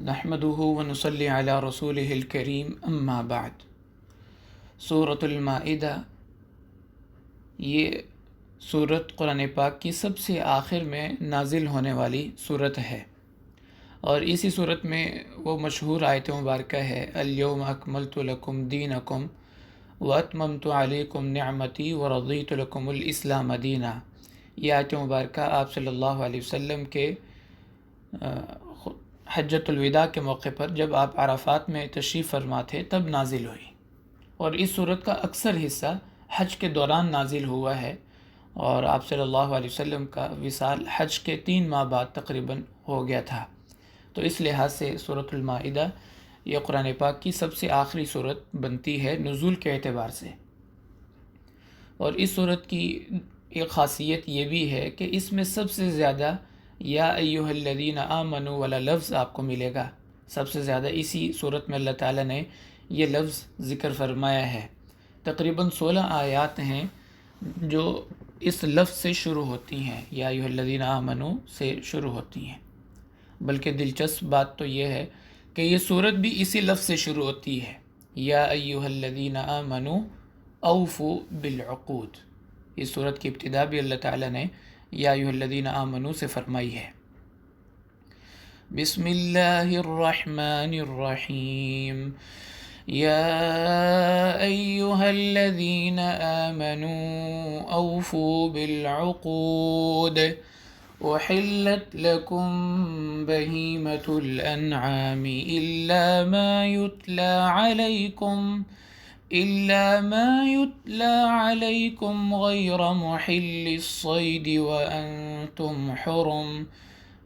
نحمده ونصلي على رسوله الكريم اما بعد۔ سورۃ المائدہ یہ سورت قرآن پاک کی سب سے آخر میں نازل ہونے والی سورت ہے، اور اسی سورت میں وہ مشہور آیت مبارکہ ہے الیوم اکملت لکم دینکم واتممت علیکم نعمتی ورضیت لکم الاسلام دینا۔ یہ آیت مبارکہ آپ صلی اللہ علیہ وسلم کے حجۃ الوداع کے موقع پر جب آپ عرفات میں تشریف فرما تھے تب نازل ہوئی، اور اس سورت کا اکثر حصہ حج کے دوران نازل ہوا ہے، اور آپ صلی اللہ علیہ وسلم کا وصال حج کے 3 ماہ بعد تقریباً ہو گیا تھا، تو اس لحاظ سے سورۃ المائدہ یہ قرآن پاک کی سب سے آخری سورت بنتی ہے نزول کے اعتبار سے۔ اور اس سورت کی ایک خاصیت یہ بھی ہے کہ اس میں سب سے زیادہ یا ایھا الذین آمنوا والا لفظ آپ کو ملے گا، سب سے زیادہ اسی صورت میں اللہ تعالیٰ نے یہ لفظ ذکر فرمایا ہے۔ تقریباً 16 آیات ہیں جو اس لفظ سے شروع ہوتی ہیں، یا ایھا الذین آمنوا سے شروع ہوتی ہیں۔ بلکہ دلچسپ بات تو یہ ہے کہ یہ صورت بھی اسی لفظ سے شروع ہوتی ہے، یا ایھا الذین آمنوا اوفوا بالعقود۔ اس صورت کی ابتدا بھی اللہ تعالیٰ نے یا ایھا الذین آمنوا سے فرمائی ہے۔ بسم اللہ الرحمن الرحیم، یا ایھا الذین آمنوا اوفوا بالعقود احلت لکم بہیمۃ الانعام إلا ما يتلى عليكم غير محل الصيد وأنتم حرم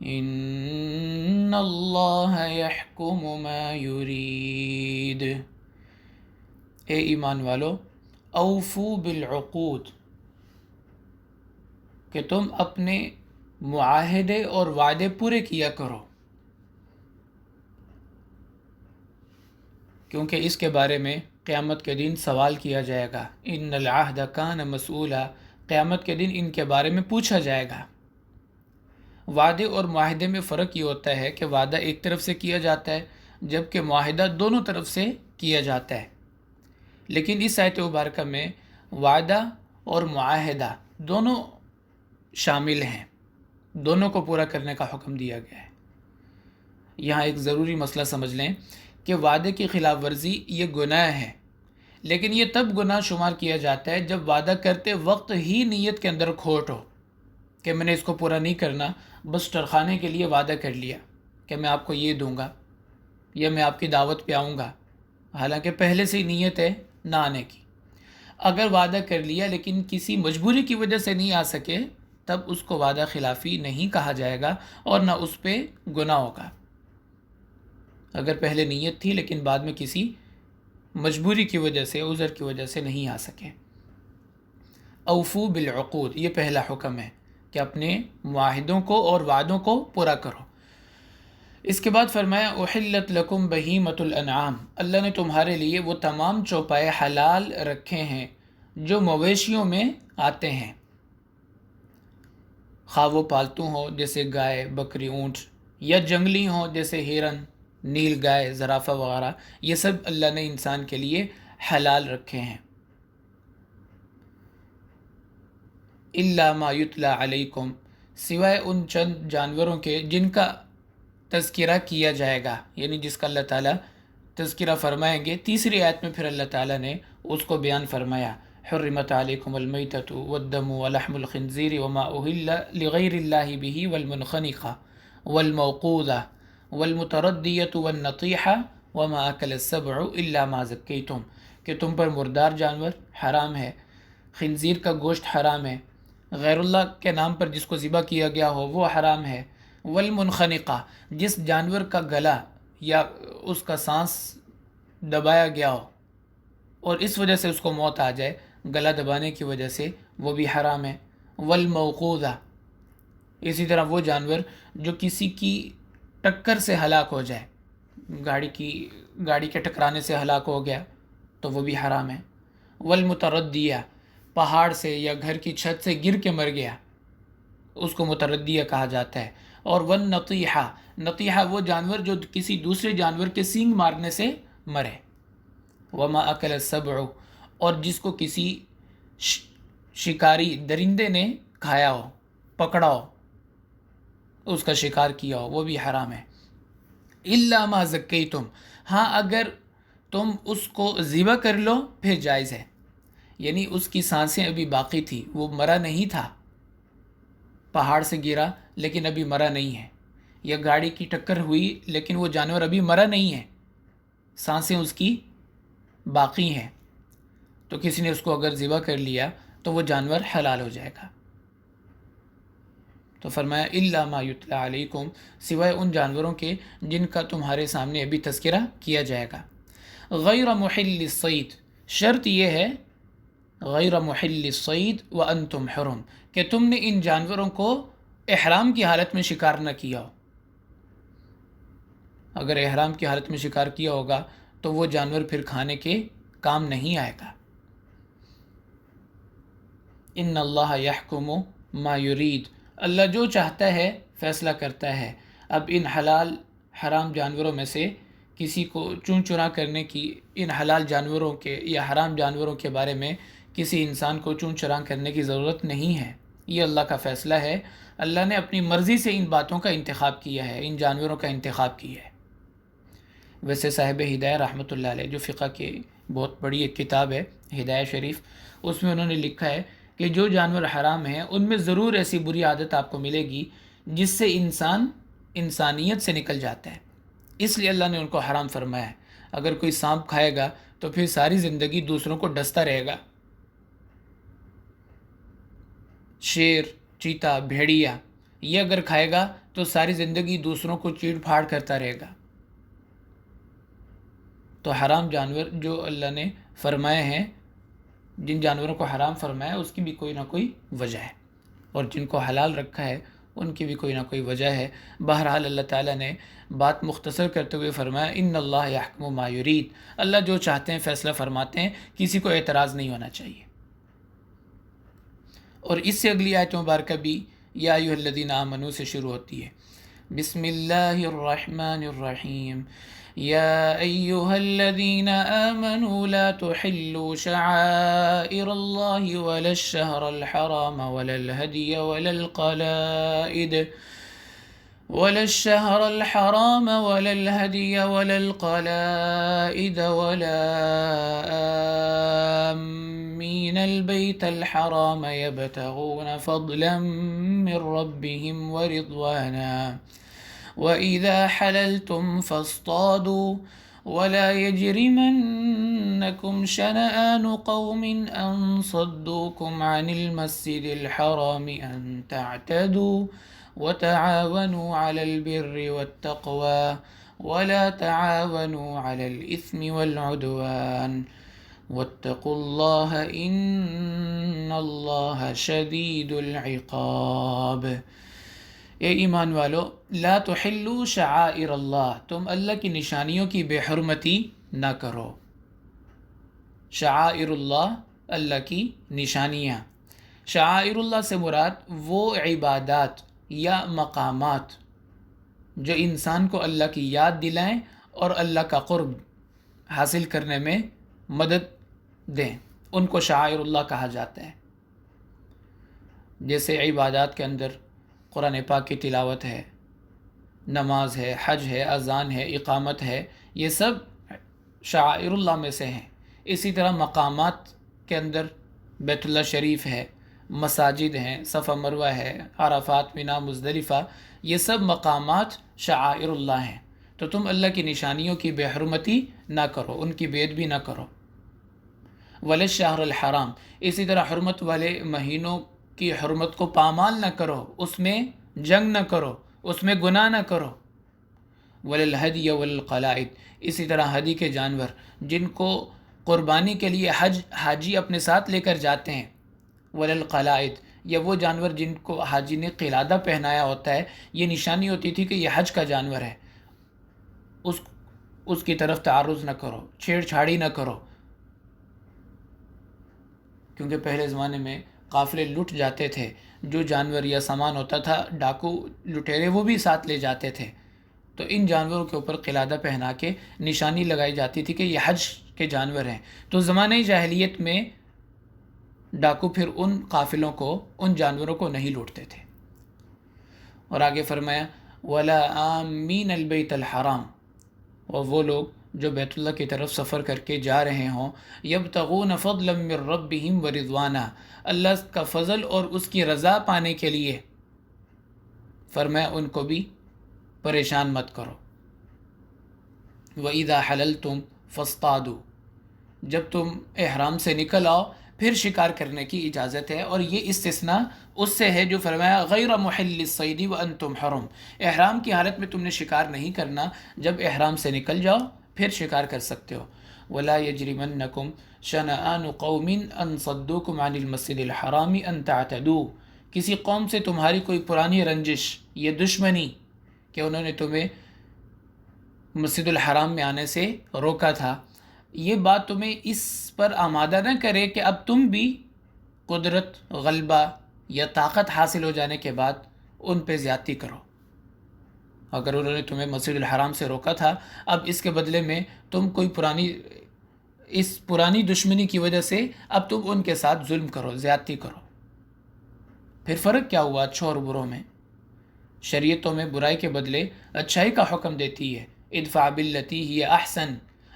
إن الله يحكم ما يريد۔ اے ایمان والو، اوفو بالعقود، کہ تم اپنے معاہدے اور وعدے پورے کیا کرو، کیونکہ اس کے بارے میں قیامت کے دن سوال کیا جائے گا۔ ان العہد کان مسئولا، قیامت کے دن ان کے بارے میں پوچھا جائے گا۔ وعدے اور معاہدے میں فرق یہ ہوتا ہے کہ وعدہ ایک طرف سے کیا جاتا ہے جبکہ معاہدہ دونوں طرف سے کیا جاتا ہے، لیکن اس آیت مبارکہ میں وعدہ اور معاہدہ دونوں شامل ہیں، دونوں کو پورا کرنے کا حکم دیا گیا ہے۔ یہاں ایک ضروری مسئلہ سمجھ لیں کہ وعدے کی خلاف ورزی یہ گناہ ہے، لیکن یہ تب گناہ شمار کیا جاتا ہے جب وعدہ کرتے وقت ہی نیت کے اندر کھوٹ ہو کہ میں نے اس کو پورا نہیں کرنا، بس ٹرخانے کے لیے وعدہ کر لیا کہ میں آپ کو یہ دوں گا یا میں آپ کی دعوت پہ آؤں گا، حالانکہ پہلے سے ہی نیت ہے نہ آنے کی۔ اگر وعدہ کر لیا لیکن کسی مجبوری کی وجہ سے نہیں آ سکے تب اس کو وعدہ خلافی نہیں کہا جائے گا اور نہ اس پہ گناہ ہوگا۔ اگر پہلے نیت تھی لیکن بعد میں کسی مجبوری کی وجہ سے، عذر کی وجہ سے نہیں آ سکے۔ اوفو بالعقود، یہ پہلا حکم ہے کہ اپنے معاہدوں کو اور وعدوں کو پورا کرو۔ اس کے بعد فرمایا احلت لکم بہیمۃ الانعام، اللہ نے تمہارے لیے وہ تمام چوپائے حلال رکھے ہیں جو مویشیوں میں آتے ہیں، خواہ وہ پالتو ہوں جیسے گائے، بکری، اونٹ، یا جنگلی ہوں جیسے ہرن، نیل گائے، زرافہ وغیرہ، یہ سب اللہ نے انسان کے لیے حلال رکھے ہیں۔ الا ما یتلی علیکم، سوائے ان چند جانوروں کے جن کا تذکرہ کیا جائے گا، یعنی جس کا اللہ تعالیٰ تذکرہ فرمائیں گے۔ تیسری آیت میں پھر اللہ تعالیٰ نے اس کو بیان فرمایا، حرمت علیکم المیتۃ والدم ولحم الخنزیر وما اہل لغیر اللہ بہ والمنخنقہ والموقوذہ والمتردیۃ والنطیحہ وما اکل السبع الا ما ذکیتم، کہ تم پر مردار جانور حرام ہے، خنزیر کا گوشت حرام ہے، غیر اللہ کے نام پر جس کو ذبح کیا گیا ہو وہ حرام ہے، والمنخنقہ، جس جانور کا گلا یا اس کا سانس دبایا گیا ہو اور اس وجہ سے اس کو موت آ جائے، گلا دبانے کی وجہ سے، وہ بھی حرام ہے، والموقوذہ، اسی طرح وہ جانور جو کسی کی ٹکر سے ہلاک ہو جائے، گاڑی کے ٹکرانے سے ہلاک ہو گیا تو وہ بھی حرام ہے، والمتردیہ، پہاڑ سے یا گھر کی چھت سے گر کے مر گیا، اس کو متردیہ کہا جاتا ہے، اور ون نطیحہ، نطیحہ وہ جانور جو کسی دوسرے جانور کے سینگ مارنے سے مرے، وما اکل السبع، اور جس کو کسی شکاری درندے نے کھایا ہو، پکڑا ہو، اس کا شکار کیا ہو، وہ بھی حرام ہے۔ الا ما زکیتم، ہاں اگر تم اس کو ذبح کر لو پھر جائز ہے، یعنی اس کی سانسیں ابھی باقی تھی، وہ مرا نہیں تھا، پہاڑ سے گرا لیکن ابھی مرا نہیں ہے، یا گاڑی کی ٹکر ہوئی لیکن وہ جانور ابھی مرا نہیں ہے، سانسیں اس کی باقی ہیں، تو کسی نے اس کو اگر ذبح کر لیا تو وہ جانور حلال ہو جائے گا۔ تو فرمایا الا ما یتلا علیکم، سوائے ان جانوروں کے جن کا تمہارے سامنے ابھی تذکرہ کیا جائے گا۔ غیر محل الصید، شرط یہ ہے غیر محل الصید وانتم حرم، کہ تم نے ان جانوروں کو احرام کی حالت میں شکار نہ کیا ہو۔ اگر احرام کی حالت میں شکار کیا ہوگا تو وہ جانور پھر کھانے کے کام نہیں آئے گا۔ ان اللہ یحکم ما یرید، اللہ جو چاہتا ہے فیصلہ کرتا ہے۔ اب ان حلال حرام جانوروں میں سے کسی کو چون چرا کرنے کی، ان حلال جانوروں کے یا حرام جانوروں کے بارے میں کسی انسان کو چون چرا کرنے کی ضرورت نہیں ہے، یہ اللہ کا فیصلہ ہے۔ اللہ نے اپنی مرضی سے ان باتوں کا انتخاب کیا ہے، ان جانوروں کا انتخاب کیا ہے۔ ویسے صاحب ہدایہ رحمۃ اللہ علیہ، جو فقہ کی بہت بڑی ایک کتاب ہے ہدایہ شریف، اس میں انہوں نے لکھا ہے کہ جو جانور حرام ہیں ان میں ضرور ایسی بری عادت آپ کو ملے گی جس سے انسان انسانیت سے نکل جاتا ہے، اس لیے اللہ نے ان کو حرام فرمایا ہے۔ اگر کوئی سانپ کھائے گا تو پھر ساری زندگی دوسروں کو ڈستا رہے گا۔ شیر، چیتا، بھیڑیا، یہ اگر کھائے گا تو ساری زندگی دوسروں کو چیڑ پھاڑ کرتا رہے گا۔ تو حرام جانور جو اللہ نے فرمائے ہیں، جن جانوروں کو حرام فرمایا اس کی بھی کوئی نہ کوئی وجہ ہے، اور جن کو حلال رکھا ہے ان کی بھی کوئی نہ کوئی وجہ ہے۔ بہرحال اللہ تعالیٰ نے بات مختصر کرتے ہوئے فرمایا ان اللہ یحکم ما یرید، اللہ جو چاہتے ہیں فیصلہ فرماتے ہیں، کسی کو اعتراض نہیں ہونا چاہیے۔ اور اس سے اگلی آیت مبارکہ بھی یا ایھا الذین آمنوا سے شروع ہوتی ہے۔ بسم اللہ الرحمن الرحیم، یا ایھا الذین آمنوا لا تحلوا شعائر اللہ ولا الشہر الحرام ولا الہدی ولا الشهر الحرام ولا الهدي ولا القلائد ولا آمين البيت الحرام يبتغون فضلا من ربهم ورضوانا وإذا حللتم فاصطادوا ولا يجرمنكم شنآن قوم أن صدوكم عن المسجد الحرام أن تعتدوا وتعاونوا على البر والتقوى ولا تعاونوا على الإثم والعدوان واتقوا الله إن الله شديد العقاب۔ اے ایمان والو، لا تحلوا شعائر اللہ، تم اللہ کی نشانیوں کی بے حرمتی نہ کرو۔ شعائر اللہ، اللہ کی نشانیاں۔ شعائر اللہ سے مراد وہ عبادات یا مقامات جو انسان کو اللہ کی یاد دلائیں اور اللہ کا قرب حاصل کرنے میں مدد دیں، ان کو شعائر اللہ کہا جاتا ہے۔ جیسے عبادات کے اندر قرآن پاک کی تلاوت ہے، نماز ہے، حج ہے، اذان ہے، اقامت ہے، یہ سب شعائر اللہ میں سے ہیں۔ اسی طرح مقامات کے اندر بیت اللہ شریف ہے، مساجد ہیں، صفا مروہ ہے، عرفات، مینا، مزدلفہ، یہ سب مقامات شعائر اللہ ہیں۔ تو تم اللہ کی نشانیوں کی بے حرمتی نہ کرو، ان کی بے ادبی نہ کرو۔ ولا الشہر الحرام، اسی طرح حرمت والے مہینوں کی حرمت کو پامال نہ کرو، اس میں جنگ نہ کرو، اس میں گناہ نہ کرو۔ ولا الہدی ولا القلائد، اسی طرح ہدی کے جانور جن کو قربانی کے لیے حاجی اپنے ساتھ لے کر جاتے ہیں، ولا القلائد، یا وہ جانور جن کو حاجی نے قلادہ پہنایا ہوتا ہے، یہ نشانی ہوتی تھی کہ یہ حج کا جانور ہے، اس کی طرف تعرض نہ کرو، چھیڑ چھاڑی نہ کرو، کیونکہ پہلے زمانے میں قافلے لٹ جاتے تھے، جو جانور یا سامان ہوتا تھا ڈاکو لٹیرے وہ بھی ساتھ لے جاتے تھے، تو ان جانوروں کے اوپر قلادہ پہنا کے نشانی لگائی جاتی تھی کہ یہ حج کے جانور ہیں۔ تو زمانۂ جاہلیت میں ڈاکو پھر ان قافلوں کو، ان جانوروں کو نہیں لوٹتے تھے۔ اور آگے فرمایا وَلَا آمِّينَ الْبَيْتَ الْحَرَامِ، اور وہ لوگ جو بیت اللہ کی طرف سفر کر کے جا رہے ہوں، یبتغون فضلا من ربہم ورضوانا، اللہ کا فضل اور اس کی رضا پانے کے لیے، فرمایا ان کو بھی پریشان مت کرو۔ وَإِذَا حَلَلْتُمْ فَاصْطَادُوا، جب تم احرام سے نکل آؤ پھر شکار کرنے کی اجازت ہے، اور یہ استثناء اس سے ہے جو فرمایا غیر محل الصید وانتم حرم، احرام کی حالت میں تم نے شکار نہیں کرنا، جب احرام سے نکل جاؤ پھر شکار کر سکتے ہو۔ ولا یجرمنکم شنآن قوم ان صدوکم عن المسجد الحرام ان تعتدوا، کسی قوم سے تمہاری کوئی پرانی رنجش، یہ دشمنی کہ انہوں نے تمہیں مسجد الحرام میں آنے سے روکا تھا، یہ بات تمہیں اس پر آمادہ نہ کرے کہ اب تم بھی قدرت، غلبہ یا طاقت حاصل ہو جانے کے بعد ان پہ زیادتی کرو۔ اگر انہوں نے تمہیں مسجد الحرام سے روکا تھا، اب اس کے بدلے میں تم کوئی پرانی دشمنی کی وجہ سے اب تم ان کے ساتھ ظلم کرو، زیادتی کرو۔ پھر فرق کیا ہوا اچھوں اور بروں میں؟ شریعتوں میں برائی کے بدلے اچھائی کا حکم دیتی ہے، ادفع باللتی ہی احسن،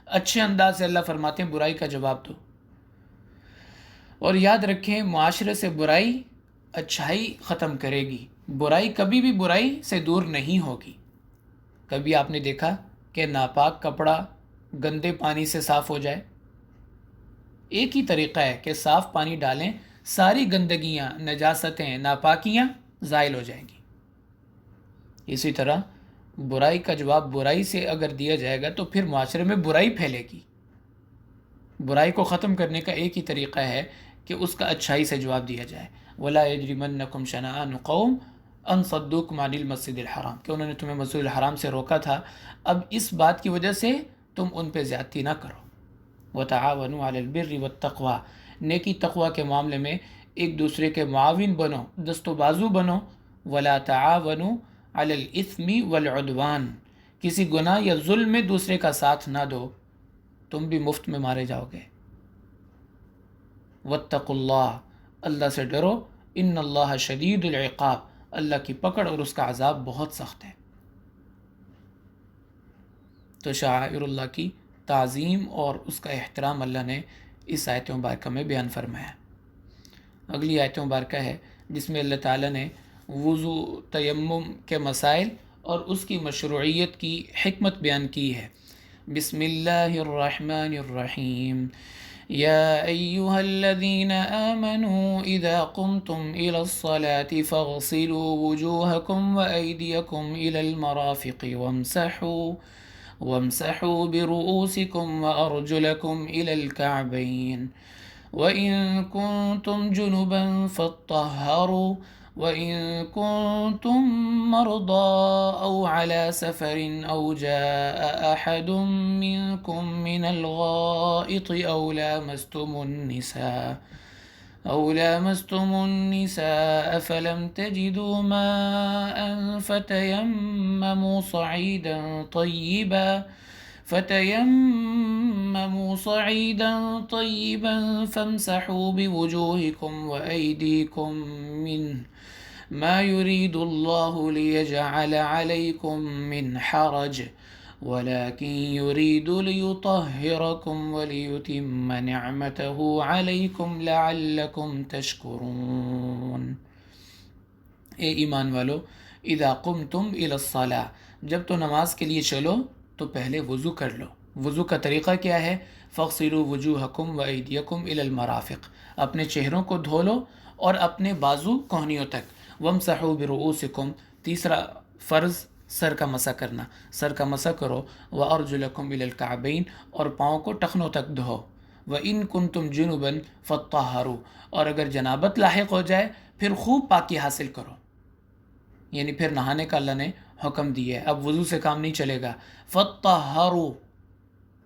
اچھے انداز سے اللہ فرماتے ہیں برائی کا جواب دو۔ اور یاد رکھیں معاشرے سے برائی اچھائی ختم کرے گی، برائی کبھی بھی برائی سے دور نہیں ہوگی۔ کبھی آپ نے دیکھا کہ ناپاک کپڑا گندے پانی سے صاف ہو جائے؟ ایک ہی طریقہ ہے کہ صاف پانی ڈالیں، ساری گندگیاں، نجاستیں، ناپاکیاں زائل ہو جائیں گی۔ اسی طرح برائی کا جواب برائی سے اگر دیا جائے گا تو پھر معاشرے میں برائی پھیلے گی۔ برائی کو ختم کرنے کا ایک ہی طریقہ ہے کہ اس کا اچھائی سے جواب دیا جائے۔ وَلَا يَجْرِمَنَّكُمْ شَنَآنُ قَوْمٍ أَن صَدُّوكُمْ عَنِ الْمَسْجِدِ الْحَرَامِ، کہ انہوں نے تمہیں مسجد الحرام سے روکا تھا، اب اس بات کی وجہ سے تم ان پہ زیادتی نہ کرو۔ وَتَعَاوَنُوا عَلَى الْبِرِّ وَالتَّقْوَى، نیکی تقوی کے معاملے میں ایک دوسرے کے معاون بنو، دست و بازو بنو۔ وَلَا تَعَاوَنُوا عَلَى الْإِثْمِ وَالْعُدْوَانِ، کسی گناہ یا ظلم میں دوسرے کا ساتھ نہ دو، تم بھی مفت میں مارے جاؤ گے۔ واتقوا اللہ، اللہ سے ڈرو، ان اللہ شدید العقاب، اللہ کی پکڑ اور اس کا عذاب بہت سخت ہے۔ تو شعائر اللہ کی تعظیم اور اس کا احترام اللہ نے اس آیت مبارکہ میں بیان فرمایا۔ اگلی آیت مبارکہ ہے جس میں اللہ تعالیٰ نے وضو، تیمم کے مسائل اور اس کی مشروعیت کی حکمت بیان کی ہے۔ بسم اللہ الرحمن الرحیم، یا ایہا الذین آمنوا اذا قمتم الى الصلاة فاغسلوا وجوہکم وایدیکم الى المرافق وامسحوا برؤوسکم وارجلکم الى الكعبین وَإِن كُنتُمْ جُنُبًا فَاطَّهَّرُوا وَإِن كُنتُم مَّرْضَىٰ أَوْ عَلَىٰ سَفَرٍ أَوْ جَاءَ أَحَدٌ مِّنكُم مِّنَ الْغَائِطِ أَوْ لَامَسْتُمُ النِّسَاءَ فَلَمْ تَجِدُوا مَاءً فتيمموا صعيدا طيبا فامسحوا بوجوهكم وأيديكم منه ما يريد الله ليجعل عليكم من حرج ولكن يريد ليطهركم وليتم نعمته عليكم لعلكم تشكرون۔ اے ایمان والو، اذا قمتم الى الصلاة، جب تو نماز کے لیے چلو تو پہلے وضو کر لو۔ وضو کا طریقہ کیا ہے؟ فاغسلوا وجوہکم وایدیکم الی المرافق، اپنے چہروں کو دھو لو اور اپنے بازو کوہنیوں تک۔ وامسحوا برؤوسکم، تیسرا فرض سر کا مسح کرنا، سر کا مسح کرو۔ وارجلکم الی الکعبین، اور پاؤں کو ٹخنوں تک دھو۔ وَإِن كُنتُمْ جُنُبًا فَاطَّهَّرُوا، اور اگر جنابت لاحق ہو جائے پھر خوب پاکی حاصل کرو، یعنی پھر نہانے کا اللہ نے حکم دیا ہے، اب وضو سے کام نہیں چلے گا۔ فَاطَّهَّرُوا،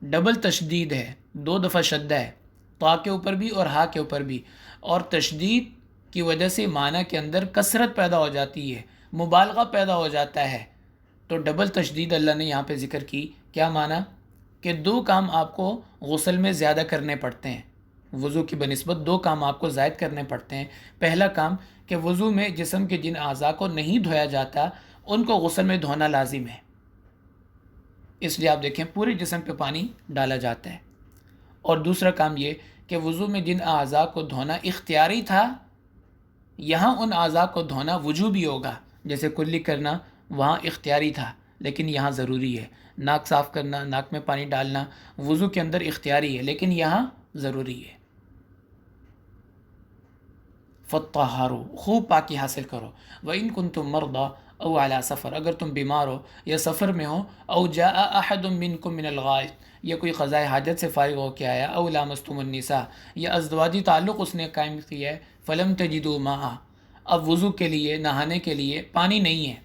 ڈبل تشدید ہے، 2 دفعہ شدہ ہے، طا کے اوپر بھی اور ہا کے اوپر بھی، اور تشدید کی وجہ سے معنی کے اندر کثرت پیدا ہو جاتی ہے، مبالغہ پیدا ہو جاتا ہے، تو ڈبل تشدید اللہ نے یہاں پہ ذکر کی۔ کیا معنی؟ کہ دو کام آپ کو غسل میں زیادہ کرنے پڑتے ہیں، وضو کی بنسبت دو کام آپ کو زائد کرنے پڑتے ہیں۔ پہلا کام کہ وضو میں جسم کے جن اعضاء کو نہیں دھویا جاتا ان کو غسل میں دھونا لازم ہے، اس لیے آپ دیکھیں پورے جسم پہ پانی ڈالا جاتا ہے۔ اور دوسرا کام یہ کہ وضو میں جن اعضاء کو دھونا اختیاری تھا، یہاں ان اعضاء کو دھونا وجوبی ہوگا۔ جیسے کلی کرنا وہاں اختیاری تھا لیکن یہاں ضروری ہے، ناک صاف کرنا، ناک میں پانی ڈالنا وضو کے اندر اختیاری ہے لیکن یہاں ضروری ہے۔ فَطَّهَّرُوا، خوب پاکی حاصل کرو۔ وَإِن كُنتُم مَرْضَىٰ او علی سفر، اگر تم بیمار ہو یا سفر میں ہو، او جاء احد منکم من الغائط، یا کوئی قضاء حاجت سے فارغ ہو کے آیا، او لامستم النساء، یا ازدواجی تعلق اس نے قائم کیا ہے، فلم تجدوا ماء، اب وضو کے لیے نہانے کے لیے پانی نہیں ہے،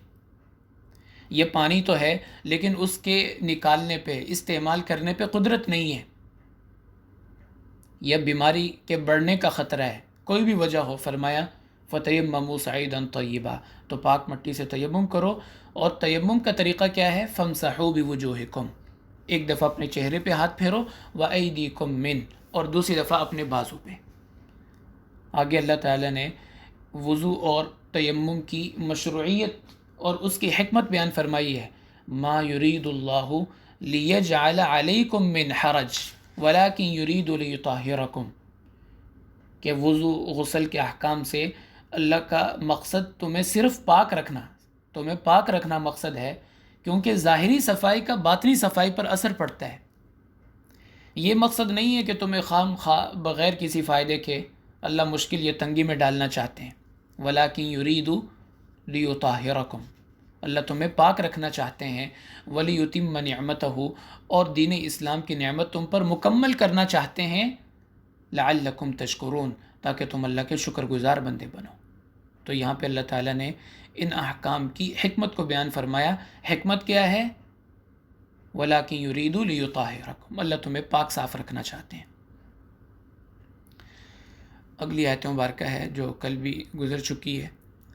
یہ پانی تو ہے لیکن اس کے نکالنے پہ استعمال کرنے پہ قدرت نہیں ہے، یا بیماری کے بڑھنے کا خطرہ ہے، کوئی بھی وجہ ہو، فرمایا فَتَيَمَّمُوا صَعِيدًا طَيِّبًا، تو پاک مٹی سے تیمم کرو۔ اور تیمم کا طریقہ کیا ہے؟ فَامْسَحُوا بِوُجُوهِكُمْ، ایک دفعہ اپنے چہرے پہ ہاتھ پھیرو، وَأَيْدِيكُمْ مِنْ، اور دوسری دفعہ اپنے بازو پہ۔ آگے اللہ تعالیٰ نے وضو اور تیمم کی مشروعیت اور اس کی حکمت بیان فرمائی ہے۔ ما یرید اللہ لیجعل علیکم من حرج ولکن یرید لیطہرکم، کہ وضو غسل کے احکام سے اللہ کا مقصد تمہیں صرف پاک رکھنا، تمہیں پاک رکھنا مقصد ہے، کیونکہ ظاہری صفائی کا باطنی صفائی پر اثر پڑتا ہے۔ یہ مقصد نہیں ہے کہ تمہیں خام خواہ بغیر کسی فائدے کے اللہ مشکل یا تنگی میں ڈالنا چاہتے ہیں۔ وَلَٰكِن يُرِيدُ لِيُطَهِّرَكُمْ، اللہ تمہیں پاک رکھنا چاہتے ہیں۔ وَلِيُتِمَّ نِعْمَتَهُ، اور دین اسلام کی نعمت تم پر مکمل کرنا چاہتے ہیں۔ لَعَلَّكُمْ تَشْكُرُونَ، تاکہ تم اللہ کے شکر گزار بندے بنو۔ تو یہاں پہ اللہ تعالیٰ نے ان احکام کی حکمت کو بیان فرمایا۔ حکمت کیا ہے؟ وَلَٰكِن يُرِيدُ لِيُطَهِّرَكُمْ، اللہ تمہیں پاک صاف رکھنا چاہتے ہیں۔ اگلی آیت مبارکہ ہے جو کل بھی گزر چکی ہے،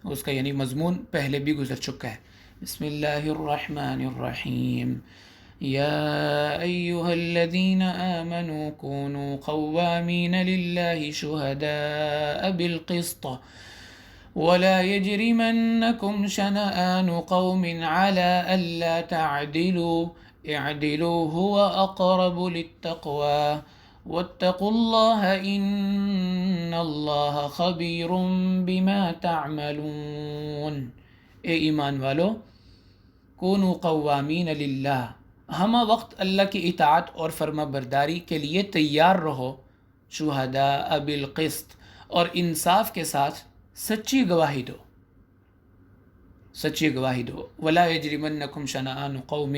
اس کا یعنی مضمون پہلے بھی گزر چکا ہے۔ بسم اللہ الرحمن الرحیم، یا ایہا الذین آمنوا کونوا قوامین للہ شہداء بالقسط ولا يجرمنكم شنآن قوم على ألا تعدلوا اعدلوا هو أقرب للتقوى واتقوا الله إن الله خبير بما تعملون۔ اے ایمان والو، کونوا قوامین للہ، ہمہ وقت اللہ کی اطاعت اور فرما برداری کے لیے تیار رہو، شہداء بالقسط، اور انصاف کے ساتھ سچی گواہی دو، سچی گواہی دو۔ ولا یجرمنکم شنآن قوم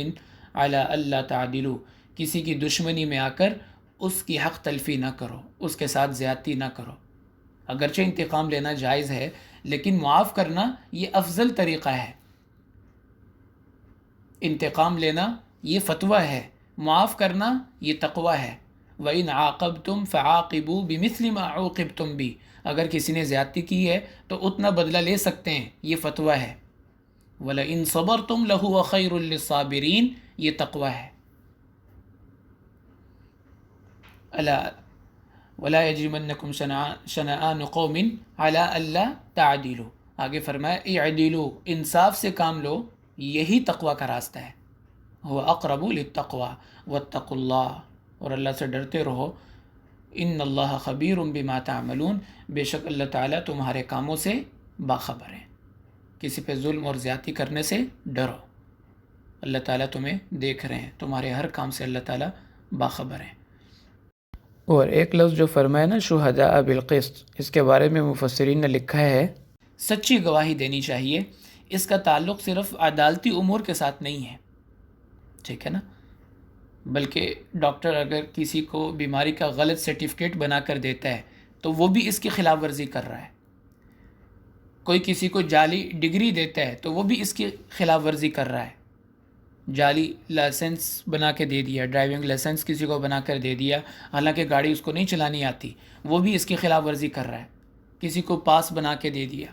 علی الا تعدلوا، کسی کی دشمنی میں آ کر اس کی حق تلفی نہ کرو، اس کے ساتھ زیادتی نہ کرو۔ اگرچہ انتقام لینا جائز ہے لیکن معاف کرنا یہ افضل طریقہ ہے۔ انتقام لینا یہ فتویٰ ہے، معاف کرنا یہ تقویٰ ہے۔ وَإِنْ عَاقَبْتُمْ فَعَاقِبُوا بِمِثْلِ مَا عُوقِبْتُمْ بِهِ، اگر کسی نے زیادتی کی ہے تو اتنا بدلہ لے سکتے ہیں، یہ فتویٰ ہے۔ وَلَئِنْ صَبَرْتُمْ لَهُوَ خَيْرٌ لِّلصَّابِرِينَ، یہ تقویٰ ہے۔ الا وَلَا يَجْرِمَنَّكُمْ شَنَآنُ قَوْمٍ عَلَىٰ أَلَّا تَعْدِلُوا، آگے فرمایا اعدلوا، انصاف سے کام لو، یہی تقویٰ کا راستہ ہے۔ هو اقرب للتقوى واتقوا اللہ، اور اللہ سے ڈرتے رہو۔ ان اللہ خبیر بما تعملون، بے شک اللہ تعالیٰ تمہارے کاموں سے باخبر ہے۔ کسی پہ ظلم اور زیادتی کرنے سے ڈرو، اللہ تعالیٰ تمہیں دیکھ رہے ہیں، تمہارے ہر کام سے اللہ تعالیٰ باخبر ہے۔ اور ایک لفظ جو فرمایا نا شہداء بالقسط، اس کے بارے میں مفسرین نے لکھا ہے سچی گواہی دینی چاہیے، اس کا تعلق صرف عدالتی امور کے ساتھ نہیں ہے، ٹھیک ہے نا، بلکہ ڈاکٹر اگر کسی کو بیماری کا غلط سرٹیفکیٹ بنا کر دیتا ہے تو وہ بھی اس کی خلاف ورزی کر رہا ہے، کوئی کسی کو جعلی ڈگری دیتا ہے تو وہ بھی اس کی خلاف ورزی کر رہا ہے، جعلی لائسنس بنا کے دے دیا، ڈرائیونگ لائسنس کسی کو بنا کر دے دیا، حالانکہ گاڑی اس کو نہیں چلانی آتی، وہ بھی اس کی خلاف ورزی کر رہا ہے۔ کسی کو پاس بنا کے دے دیا،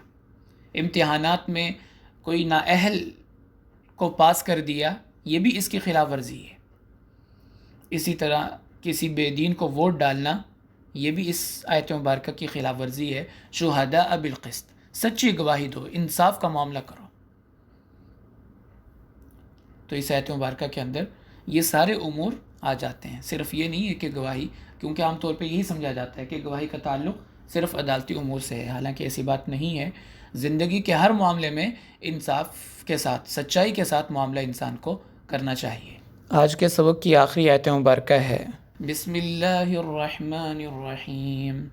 امتحانات میں کوئی نااہل کو پاس کر دیا، یہ بھی اس کی خلاف ورزی ہے۔ اسی طرح کسی بے دین کو ووٹ ڈالنا، یہ بھی اس آیت مبارکہ کی خلاف ورزی ہے۔ شہداء بالقسط، سچی گواہی دو، انصاف کا معاملہ کرو۔ تو اس آیت مبارکہ کے اندر یہ سارے امور آ جاتے ہیں، صرف یہ نہیں ہے کہ گواہی، کیونکہ عام طور پہ یہی سمجھا جاتا ہے کہ گواہی کا تعلق صرف عدالتی امور سے ہے، حالانکہ ایسی بات نہیں ہے۔ زندگی کے ہر معاملے میں انصاف کے ساتھ، سچائی کے ساتھ معاملہ انسان کو کرنا چاہیے۔ آج کے سبق کی آخری آیت مبارکہ ہے بسم اللہ الرحمن الرحیم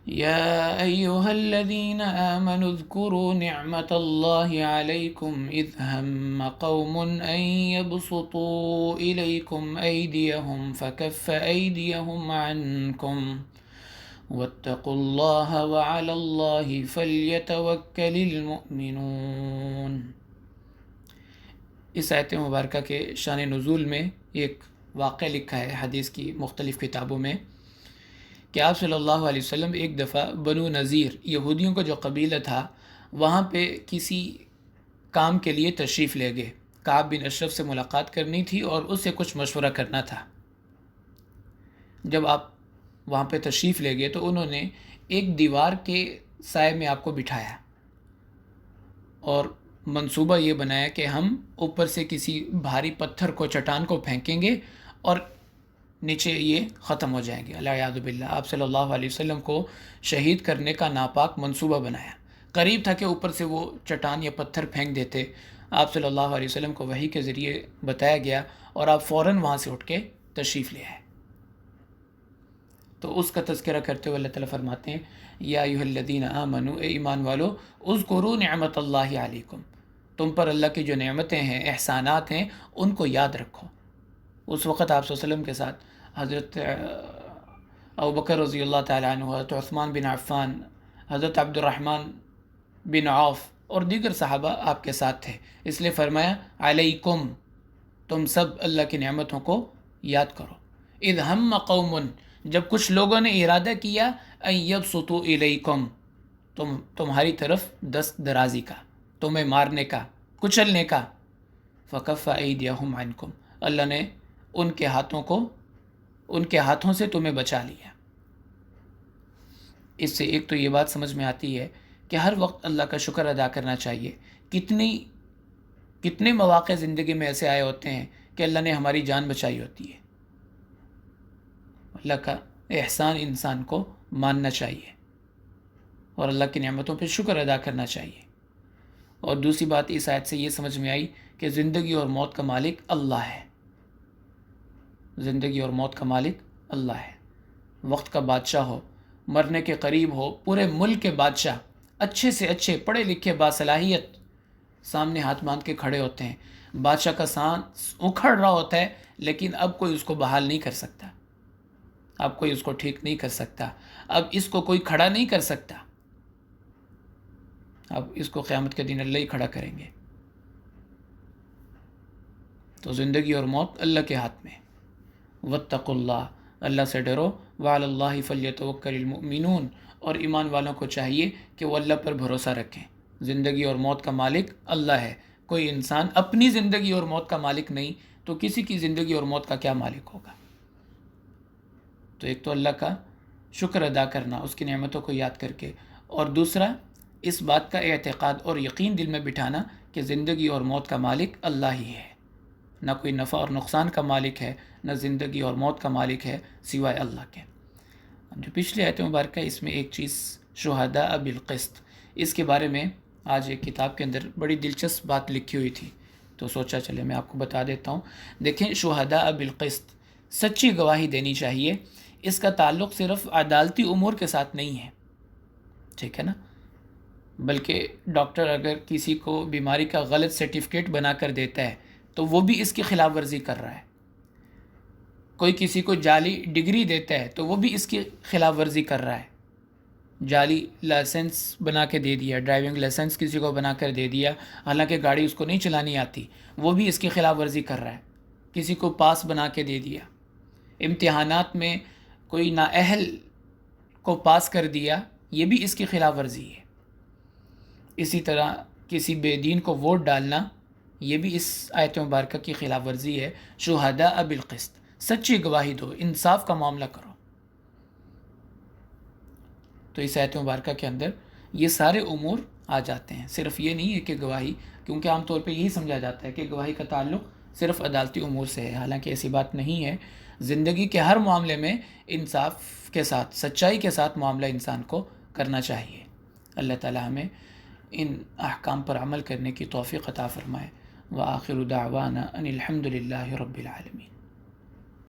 يا أيها الذين آمنوا اذكروا نعمة الله عليكم إذ هم قوم أن يبسطوا إليكم أيديهم فكف أيديهم عنكم واتقوا الله وعلى الله فليتوكل المؤمنون۔ اس آیت مبارکہ کے شان نزول میں ایک واقعہ لکھا ہے حدیث کی مختلف کتابوں میں کہ آپ صلی اللہ علیہ وسلم ایک دفعہ بنو نذیر، یہودیوں کا جو قبیلہ تھا، وہاں پہ کسی کام کے لیے تشریف لے گئے۔ کعب بن اشرف سے ملاقات کرنی تھی اور اس سے کچھ مشورہ کرنا تھا۔ جب آپ وہاں پہ تشریف لے گئے تو انہوں نے ایک دیوار کے سائے میں آپ کو بٹھایا اور منصوبہ یہ بنایا کہ ہم اوپر سے کسی بھاری پتھر کو، چٹان کو پھینکیں گے اور نیچے یہ ختم ہو جائیں گے، الیاذ باللہ۔ آپ صلی اللہ علیہ وسلم کو شہید کرنے کا ناپاک منصوبہ بنایا۔ قریب تھا کہ اوپر سے وہ چٹان یا پتھر پھینک دیتے۔ آپ صلی اللہ علیہ وسلم کو وحی کے ذریعے بتایا گیا اور آپ فوراً وہاں سے اٹھ کے تشریف لے آئے۔ تو اس کا تذکرہ کرتے ہوئے اللہ تعالیٰ فرماتے ہیں یا ایھا الذین آمنوا، اے ایمان والو، اذکروا نعمت اللہ علیکم، تم پر اللہ کی جو نعمتیں ہیں، احسانات ہیں، ان کو یاد رکھو۔ اس وقت آپ صلی اللہ علیہ وسلم کے ساتھ حضرت ابوبکر رضی اللہ تعالیٰ عنہ، حضرت عثمان بن عفان، حضرت عبد الرحمن بن عوف اور دیگر صحابہ آپ کے ساتھ تھے، اس لیے فرمایا علیکم، تم سب اللہ کی نعمتوں کو یاد کرو۔ اذ ہم قوم، جب کچھ لوگوں نے ارادہ کیا ان یبسطوا الیکم، تمہاری طرف دست درازی کا، تمہیں مارنے کا، کچلنے کا، فکف ایدیہم عنکم، اللہ نے ان کے ہاتھوں سے تمہیں بچا لیا۔ اس سے ایک تو یہ بات سمجھ میں آتی ہے کہ ہر وقت اللہ کا شکر ادا کرنا چاہیے۔ کتنے مواقع زندگی میں ایسے آئے ہوتے ہیں کہ اللہ نے ہماری جان بچائی ہوتی ہے۔ اللہ کا احسان انسان کو ماننا چاہیے اور اللہ کی نعمتوں پہ شکر ادا کرنا چاہیے۔ اور دوسری بات اس آیت سے یہ سمجھ میں آئی کہ زندگی اور موت کا مالک اللہ ہے۔ زندگی اور موت کا مالک اللہ ہے۔ وقت کا بادشاہ ہو، مرنے کے قریب ہو، پورے ملک کے بادشاہ، اچھے سے اچھے پڑھے لکھے باصلاحیت سامنے ہاتھ باندھ کے کھڑے ہوتے ہیں، بادشاہ کا سانس اکھڑ رہا ہوتا ہے، لیکن اب کوئی اس کو بحال نہیں کر سکتا، اب کوئی اس کو ٹھیک نہیں کر سکتا، اب اس کو کوئی کھڑا نہیں کر سکتا، اب اس کو قیامت کے دن اللہ ہی کھڑا کریں گے۔ تو زندگی اور موت اللہ کے ہاتھ میں۔ واتقوا اللہ، اللہ سے ڈرو، وعلی اللہ فلیتوکل المؤمنون، اور ایمان والوں کو چاہیے کہ وہ اللہ پر بھروسہ رکھیں۔ زندگی اور موت کا مالک اللہ ہے، کوئی انسان اپنی زندگی اور موت کا مالک نہیں تو کسی کی زندگی اور موت کا کیا مالک ہوگا؟ تو ایک تو اللہ کا شکر ادا کرنا اس کی نعمتوں کو یاد کر کے، اور دوسرا اس بات کا اعتقاد اور یقین دل میں بٹھانا کہ زندگی اور موت کا مالک اللہ ہی ہے، نہ کوئی نفع اور نقصان کا مالک ہے، نہ زندگی اور موت کا مالک ہے سوائے اللہ کے۔ جو پچھلی آیت مبارکہ اس میں ایک چیز شہداء بالقسط، اس کے بارے میں آج ایک کتاب کے اندر بڑی دلچسپ بات لکھی ہوئی تھی، تو سوچا چلے میں آپ کو بتا دیتا ہوں۔ دیکھیں، شہداء بالقسط، سچی گواہی دینی چاہیے، اس کا تعلق صرف عدالتی امور کے ساتھ نہیں ہے، ٹھیک ہے نا، بلکہ ڈاکٹر اگر کسی کو بیماری کا غلط سرٹیفکیٹ بنا کر دیتا ہے تو وہ بھی اس کی خلاف ورزی کر رہا ہے، کوئی کسی کو جعلی ڈگری دیتا ہے تو وہ بھی اس کی خلاف ورزی کر رہا ہے، جعلی لائسنس بنا کے دے دیا، ڈرائیونگ لائسنس کسی کو بنا کر دے دیا، حالانکہ گاڑی اس کو نہیں چلانی آتی، وہ بھی اس کی خلاف ورزی کر رہا ہے، کسی کو پاس بنا کے دے دیا، امتحانات میں کوئی نااہل کو پاس کر دیا، یہ بھی اس کی خلاف ورزی ہے۔ اسی طرح کسی بے دین کو ووٹ ڈالنا، یہ بھی اس آیت مبارکہ کی خلاف ورزی ہے۔ شہداء بالقسط، سچی گواہی دو، انصاف کا معاملہ کرو۔ تو اس آیت مبارکہ کے اندر یہ سارے امور آ جاتے ہیں، صرف یہ نہیں ہے کہ گواہی، کیونکہ عام طور پہ یہی سمجھا جاتا ہے کہ گواہی کا تعلق صرف عدالتی امور سے ہے، حالانکہ ایسی بات نہیں ہے۔ زندگی کے ہر معاملے میں انصاف کے ساتھ، سچائی کے ساتھ معاملہ انسان کو کرنا چاہیے۔ اللہ تعالی ہمیں ان احکام پر عمل کرنے کی توفیق عطا فرمائے۔ وآخر دعوانا ان الحمد للہ رب العالمین۔